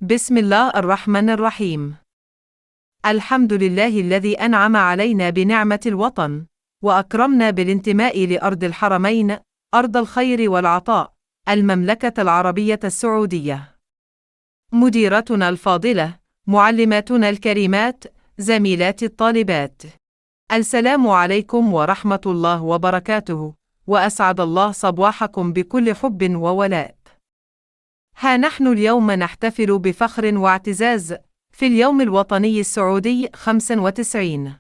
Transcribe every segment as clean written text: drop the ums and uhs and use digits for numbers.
بسم الله الرحمن الرحيم. الحمد لله الذي أنعم علينا بنعمة الوطن، وأكرمنا بالانتماء لأرض الحرمين، أرض الخير والعطاء، المملكة العربية السعودية. مديرتنا الفاضلة، معلماتنا الكريمات، زميلاتي الطالبات، السلام عليكم ورحمة الله وبركاته، وأسعد الله صباحكم بكل حب وولاء. ها نحن اليوم نحتفل بفخر واعتزاز في اليوم الوطني السعودي 95.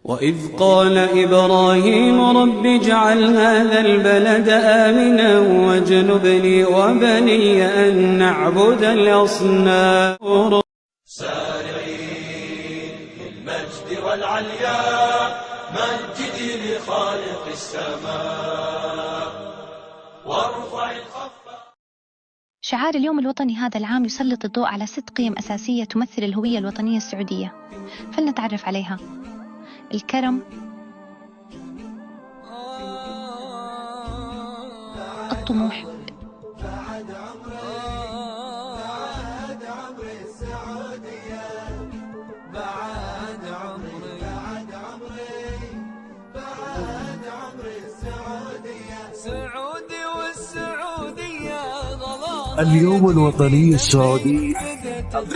وإذ قال إبراهيم رب اجعل هذا البلد آمنا واجنبني وبني أن نعبد الأصنام. سارعين في المجد والعلياء مجدي لخالق السماء وارفع الخفة. شعار اليوم الوطني هذا العام يسلط الضوء على 6 قيم أساسية تمثل الهوية الوطنية السعودية، فلنتعرف عليها. الكرم، الطموح، اليوم الوطني السعودي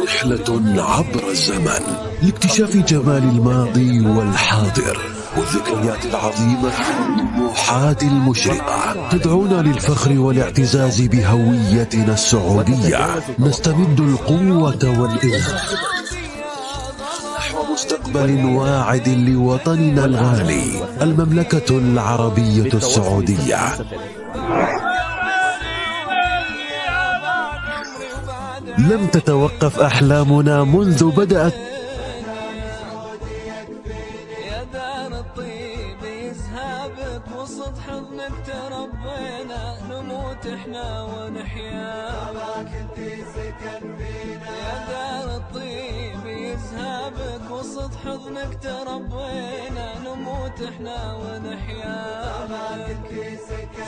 رحلة عبر الزمن لاكتشاف جمال الماضي والحاضر والذكريات العظيمة والطموحات المشرقة. تدعونا للفخر والاعتزاز بهويتنا السعودية، نستمد القوة والإلهام نحو مستقبل واعد لوطننا الغالي، المملكة العربية السعودية. لم تتوقف أحلامنا منذ بدأت يا دار الطيب يسهابك وسط حضنك تربينا، نموت احنا ونحيا يا دار الطيب يسهابك وسط حضنك تربينا، نموت احنا ونحيا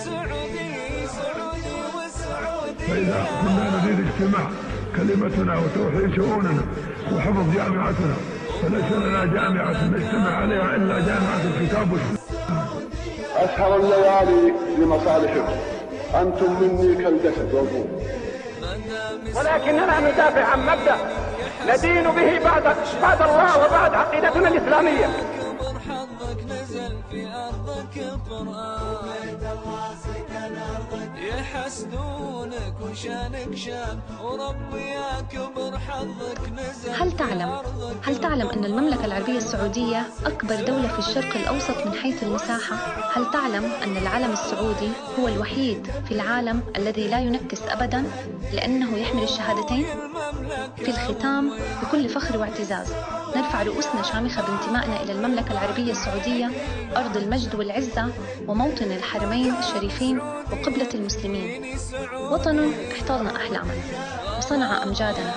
سعودي سعودي والسعودي. فإذا كنا نريد اجتماع كلمتنا وتوحيد شؤوننا وحفظ جامعتنا، فليس لنا جامعة نجتمع عليها إلا جامعة الكتاب والسنة. أسهر الليالي لمصالحكم، أنتم مني كالجسد والروح، ولكننا ندافع عن مبدأ ندين به بعد الله وبعد عقيدتنا الإسلامية. كبر حظك نزل في أرضك قرآن، يحسدونك وشانك شان وربي يا كبر حظك نزل. هل تعلم أن المملكة العربية السعودية أكبر دولة في الشرق الأوسط من حيث المساحة؟ هل تعلم أن العلم السعودي هو الوحيد في العالم الذي لا ينكس أبداً لأنه يحمل الشهادتين؟ في الختام، بكل فخر واعتزاز نرفع رؤوسنا شامخة بانتمائنا إلى المملكة العربية السعودية، أرض المجد والعزة وموطن الحرمين الشريفين وقبلة المسلمين. وطن احتضن أحلامنا وصنع أمجادنا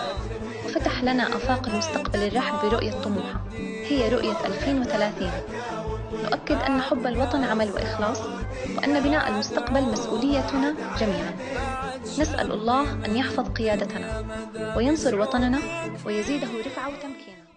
وفتح لنا آفاق المستقبل الرحب برؤية طموحة، هي رؤية 2030. نؤكد أن حب الوطن عمل وإخلاص، وأن بناء المستقبل مسؤوليتنا جميعا. نسأل الله أن يحفظ قيادتنا وينصر وطننا ويزيده رفعة وتمكينا.